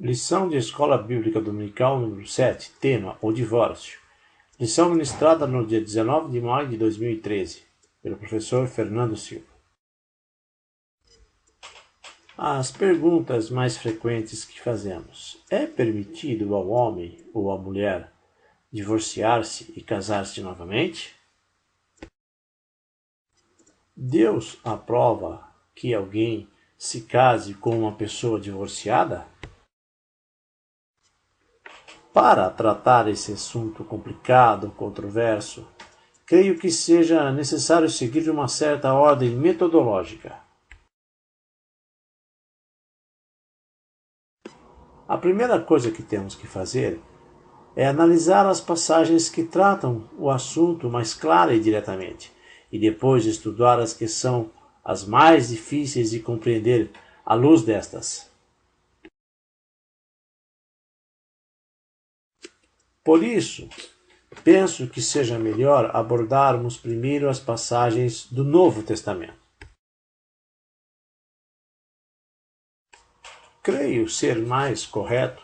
Lição de Escola Bíblica Dominical número 7, tema: o divórcio. Lição ministrada no dia 19 de maio de 2013, pelo professor Fernando Silva. As perguntas mais frequentes que fazemos: é permitido ao homem ou à mulher divorciar-se e casar-se novamente? Deus aprova que alguém se case com uma pessoa divorciada? Para tratar esse assunto complicado, controverso, creio que seja necessário seguir uma certa ordem metodológica. A primeira coisa que temos que fazer é analisar as passagens que tratam o assunto mais clara e diretamente, e depois estudar as que são as mais difíceis de compreender à luz destas. Por isso, penso que seja melhor abordarmos primeiro as passagens do Novo Testamento. Creio ser mais correto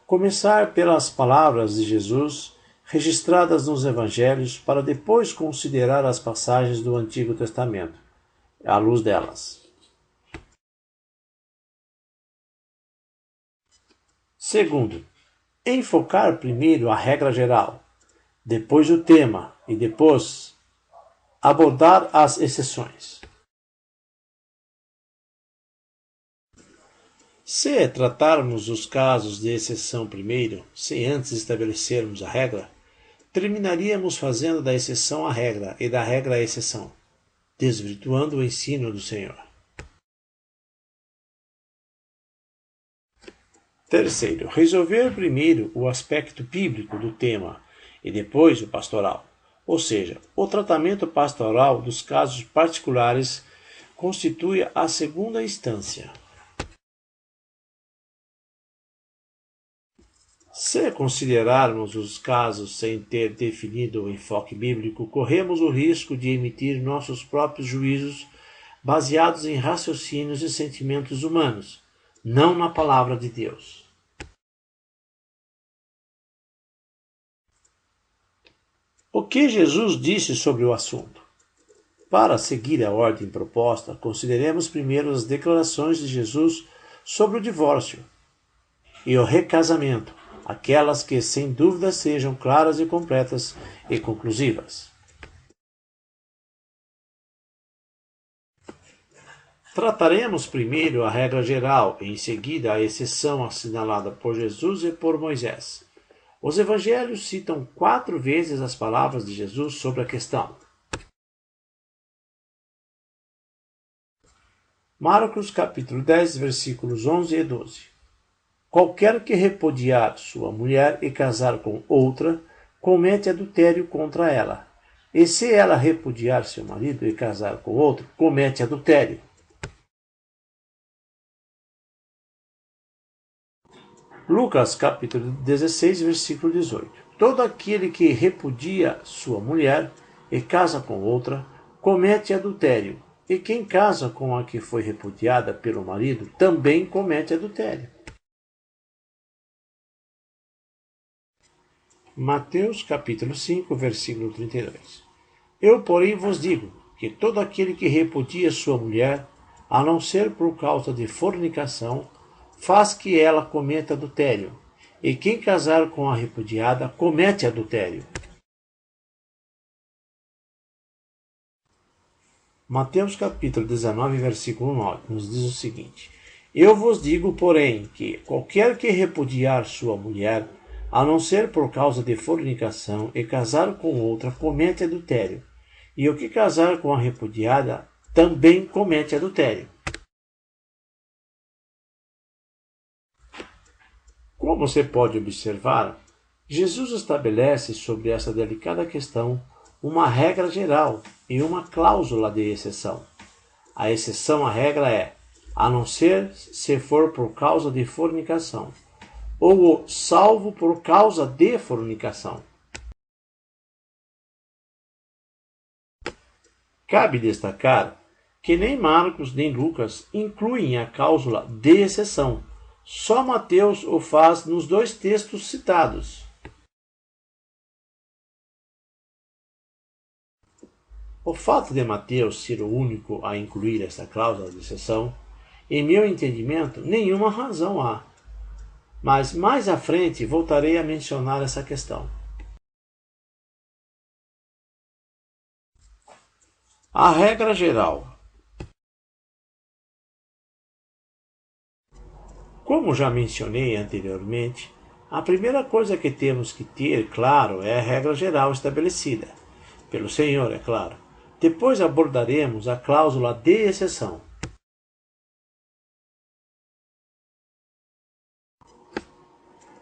começar pelas palavras de Jesus registradas nos Evangelhos para depois considerar as passagens do Antigo Testamento, à luz delas. Segundo, enfocar primeiro a regra geral, depois o tema e depois abordar as exceções. Se tratarmos os casos de exceção primeiro, sem antes estabelecermos a regra, terminaríamos fazendo da exceção a regra e da regra a exceção, desvirtuando o ensino do Senhor. Terceiro, resolver primeiro o aspecto bíblico do tema e depois o pastoral, ou seja, o tratamento pastoral dos casos particulares constitui a segunda instância. Se considerarmos os casos sem ter definido o enfoque bíblico, corremos o risco de emitir nossos próprios juízos baseados em raciocínios e sentimentos humanos, não na palavra de Deus. O que Jesus disse sobre o assunto? Para seguir a ordem proposta, consideremos primeiro as declarações de Jesus sobre o divórcio e o recasamento, aquelas que sem dúvida sejam claras e completas e conclusivas. Trataremos primeiro a regra geral e em seguida a exceção assinalada por Jesus e por Moisés. Os evangelhos citam 4 vezes as palavras de Jesus sobre a questão. Marcos capítulo 10, versículos 11 e 12. Qualquer que repudiar sua mulher e casar com outra, comete adultério contra ela. E se ela repudiar seu marido e casar com outro, comete adultério. Lucas capítulo 16, versículo 18. Todo aquele que repudia sua mulher e casa com outra, comete adultério. E quem casa com a que foi repudiada pelo marido, também comete adultério. Mateus capítulo 5, versículo 32. Eu, porém, vos digo que todo aquele que repudia sua mulher, a não ser por causa de fornicação, faz que ela cometa adultério, e quem casar com a repudiada comete adultério. Mateus capítulo 19, versículo 9, nos diz o seguinte: Eu vos digo, porém, que qualquer que repudiar sua mulher, a não ser por causa de fornicação, e casar com outra, comete adultério. E o que casar com a repudiada, também comete adultério. Como você pode observar, Jesus estabelece sobre essa delicada questão uma regra geral e uma cláusula de exceção. A exceção à regra é, a não ser se for por causa de fornicação, ou o salvo por causa de fornicação. Cabe destacar que nem Marcos nem Lucas incluem a cláusula de exceção, Só Mateus o faz nos dois textos citados. O fato de Mateus ser o único a incluir esta cláusula de exceção, em meu entendimento, nenhuma razão há. Mas mais à frente voltarei a mencionar essa questão. A regra geral. Como já mencionei anteriormente, a primeira coisa que temos que ter claro é a regra geral estabelecida, pelo Senhor, é claro. Depois abordaremos a cláusula de exceção.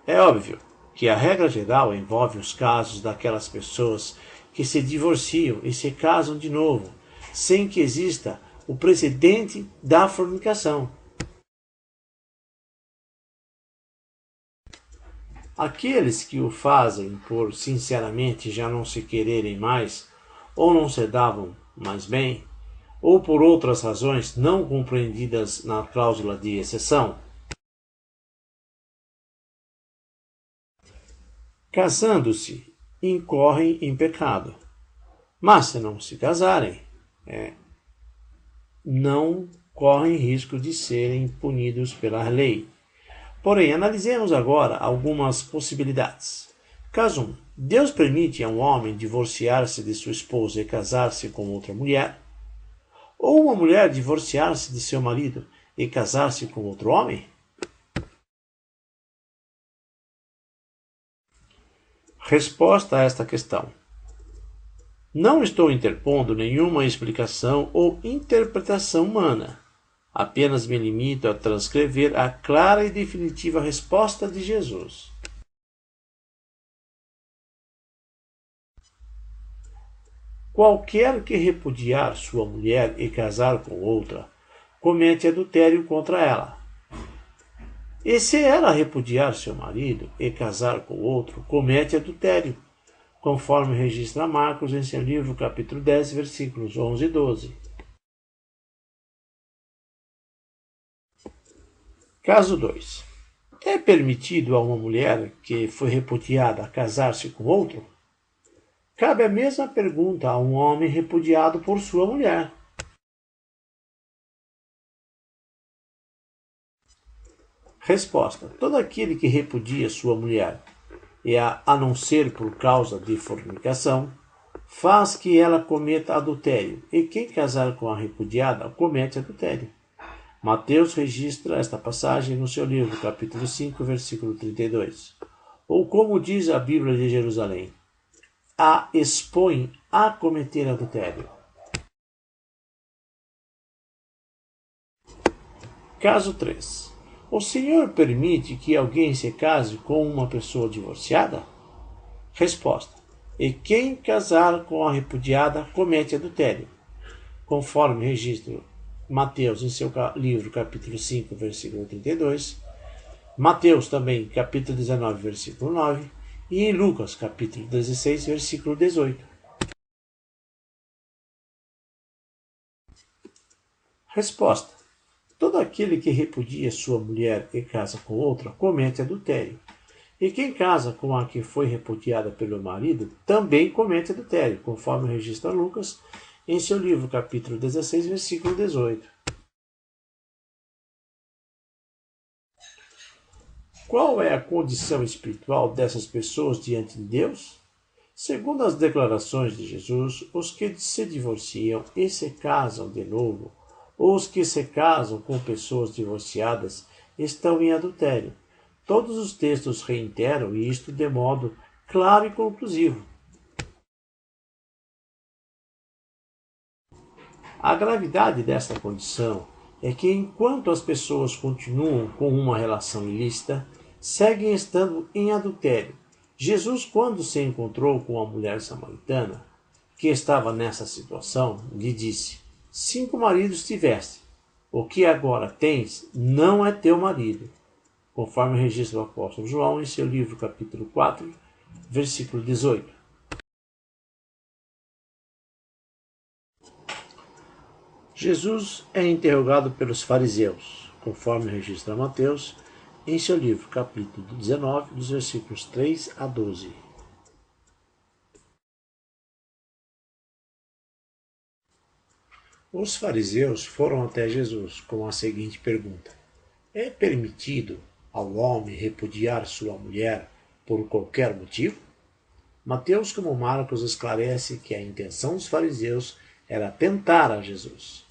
É óbvio que a regra geral envolve os casos daquelas pessoas que se divorciam e se casam de novo, sem que exista o precedente da fornicação. Aqueles que o fazem por sinceramente já não se quererem mais, ou não se davam mais bem, ou por outras razões não compreendidas na cláusula de exceção, casando-se, incorrem em pecado. Mas se não se casarem, não correm risco de serem punidos pela lei. Porém, analisemos agora algumas possibilidades. Caso 1. Deus permite a um homem divorciar-se de sua esposa e casar-se com outra mulher? Ou uma mulher divorciar-se de seu marido e casar-se com outro homem? Resposta a esta questão. Não estou interpondo nenhuma explicação ou interpretação humana. Apenas me limito a transcrever a clara e definitiva resposta de Jesus. Qualquer que repudiar sua mulher e casar com outra, comete adultério contra ela. E se ela repudiar seu marido e casar com outro, comete adultério, conforme registra Marcos em seu livro, capítulo 10, versículos 11 e 12. Caso 2. É permitido a uma mulher que foi repudiada casar-se com outro? Cabe a mesma pergunta a um homem repudiado por sua mulher. Resposta. Todo aquele que repudia sua mulher, e a não ser por causa de fornicação, faz que ela cometa adultério, e quem casar com a repudiada comete adultério. Mateus registra esta passagem no seu livro, capítulo 5, versículo 32. Ou como diz a Bíblia de Jerusalém, a expõe a cometer adultério. Caso 3. O Senhor permite que alguém se case com uma pessoa divorciada? Resposta. E quem casar com a repudiada comete adultério, conforme registro Mateus em seu livro, capítulo 5, versículo 32, Mateus também, capítulo 19, versículo 9, e em Lucas, capítulo 16, versículo 18. Resposta. Todo aquele que repudia sua mulher e casa com outra comete adultério. E quem casa com a que foi repudiada pelo marido também comete adultério, conforme registra Lucas em seu livro, capítulo 16, versículo 18. Qual é a condição espiritual dessas pessoas diante de Deus? Segundo as declarações de Jesus, os que se divorciam e se casam de novo, ou os que se casam com pessoas divorciadas, estão em adultério. Todos os textos reiteram isto de modo claro e conclusivo. A gravidade desta condição é que, enquanto as pessoas continuam com uma relação ilícita, seguem estando em adultério. Jesus, quando se encontrou com a mulher samaritana, que estava nessa situação, lhe disse: 5 maridos tiveste, o que agora tens não é teu marido, conforme registra o apóstolo João em seu livro, capítulo 4, versículo 18. Jesus é interrogado pelos fariseus, conforme registra Mateus, em seu livro, capítulo 19, dos versículos 3 a 12. Os fariseus foram até Jesus com a seguinte pergunta: é permitido ao homem repudiar sua mulher por qualquer motivo? Mateus, como Marcos, esclarece que a intenção dos fariseus era tentar a Jesus.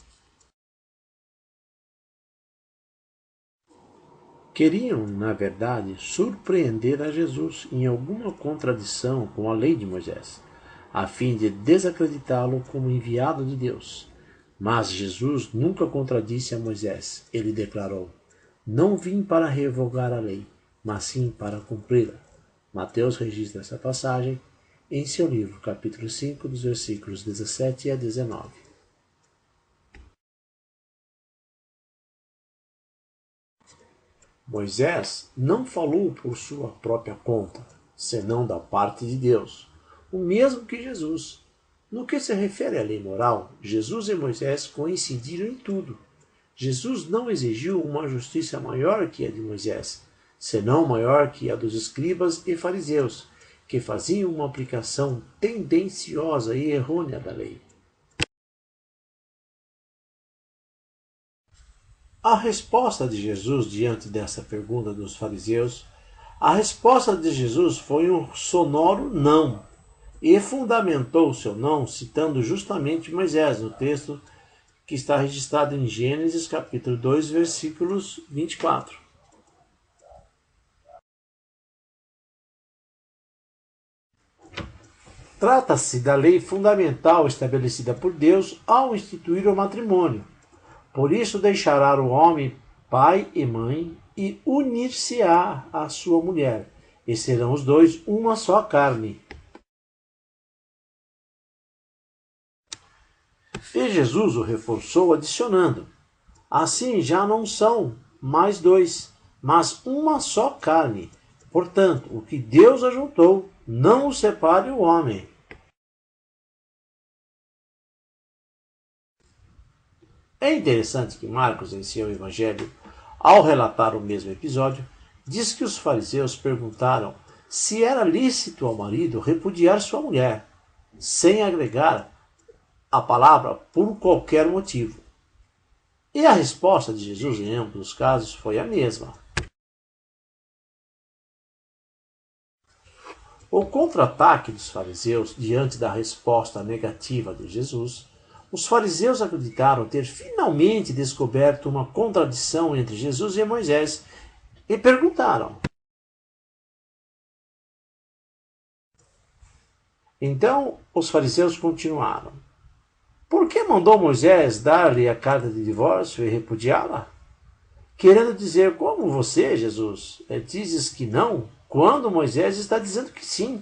Queriam, na verdade, surpreender a Jesus em alguma contradição com a lei de Moisés, a fim de desacreditá-lo como enviado de Deus. Mas Jesus nunca contradisse a Moisés. Ele declarou: não vim para revogar a lei, mas sim para cumpri-la. Mateus registra essa passagem em seu livro, capítulo 5, dos versículos 17 a 19. Moisés não falou por sua própria conta, senão da parte de Deus, o mesmo que Jesus. No que se refere à lei moral, Jesus e Moisés coincidiram em tudo. Jesus não exigiu uma justiça maior que a de Moisés, senão maior que a dos escribas e fariseus, que faziam uma aplicação tendenciosa e errônea da lei. A resposta de Jesus diante dessa pergunta dos fariseus, a resposta de Jesus foi um sonoro não, e fundamentou seu não citando justamente Moisés, no texto que está registrado em Gênesis capítulo 2, versículos 24. Trata-se da lei fundamental estabelecida por Deus ao instituir o matrimônio. Por isso deixará o homem pai e mãe e unir-se-á à sua mulher, e serão os dois uma só carne. E Jesus o reforçou adicionando: assim já não são mais dois, mas uma só carne. Portanto, o que Deus ajuntou, não o separe o homem. É interessante que Marcos, em seu evangelho, ao relatar o mesmo episódio, diz que os fariseus perguntaram se era lícito ao marido repudiar sua mulher, sem agregar a palavra por qualquer motivo. E a resposta de Jesus em ambos os casos foi a mesma. O contra-ataque dos fariseus diante da resposta negativa de Jesus, os fariseus acreditaram ter finalmente descoberto uma contradição entre Jesus e Moisés e perguntaram. Então os fariseus continuaram: por que mandou Moisés dar-lhe a carta de divórcio e repudiá-la? Querendo dizer, como você, Jesus, dizes que não, quando Moisés está dizendo que sim.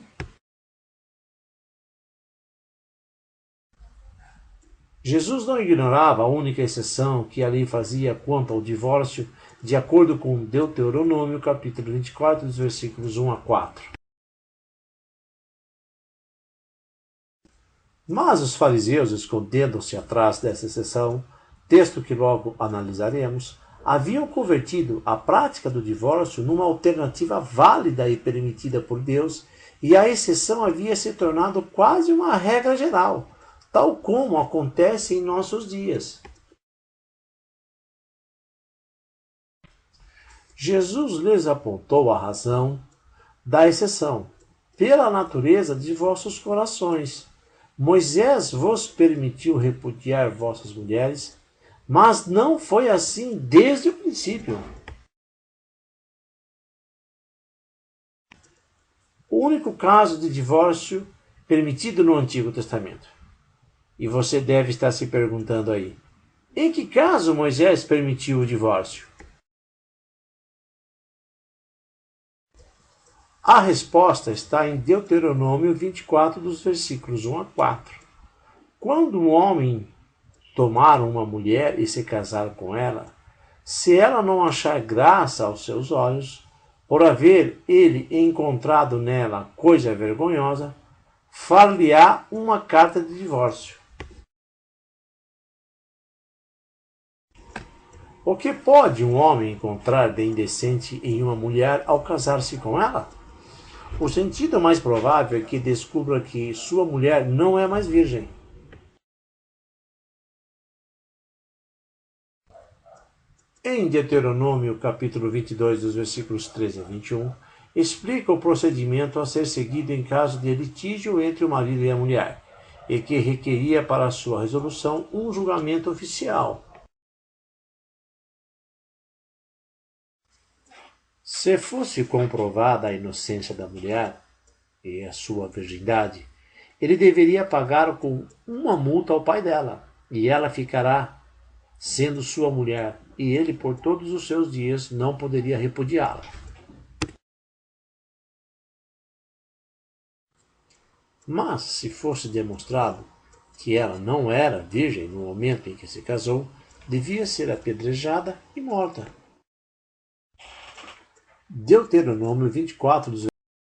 Jesus não ignorava a única exceção que a lei fazia quanto ao divórcio, de acordo com Deuteronômio, capítulo 24, dos versículos 1 a 4. Mas os fariseus, escondendo-se atrás dessa exceção, texto que logo analisaremos, haviam convertido a prática do divórcio numa alternativa válida e permitida por Deus, e a exceção havia se tornado quase uma regra geral, tal como acontece em nossos dias. Jesus lhes apontou a razão da exceção, pela natureza de vossos corações. Moisés vos permitiu repudiar vossas mulheres, mas não foi assim desde o princípio. O único caso de divórcio permitido no Antigo Testamento. E você deve estar se perguntando aí: em que caso Moisés permitiu o divórcio? A resposta está em Deuteronômio 24, dos versículos 1 a 4. Quando um homem tomar uma mulher e se casar com ela, se ela não achar graça aos seus olhos, por haver ele encontrado nela coisa vergonhosa, far-lhe-á uma carta de divórcio. O que pode um homem encontrar de indecente em uma mulher ao casar-se com ela? O sentido mais provável é que descubra que sua mulher não é mais virgem. Em Deuteronômio capítulo 22, dos versículos 13 a 21, explica o procedimento a ser seguido em caso de litígio entre o marido e a mulher, e que requeria para sua resolução um julgamento oficial. Se fosse comprovada a inocência da mulher e a sua virgindade, ele deveria pagar com uma multa ao pai dela, e ela ficará sendo sua mulher, e ele por todos os seus dias não poderia repudiá-la. Mas, se fosse demonstrado que ela não era virgem no momento em que se casou, devia ser apedrejada e morta. Deuteronômio 24,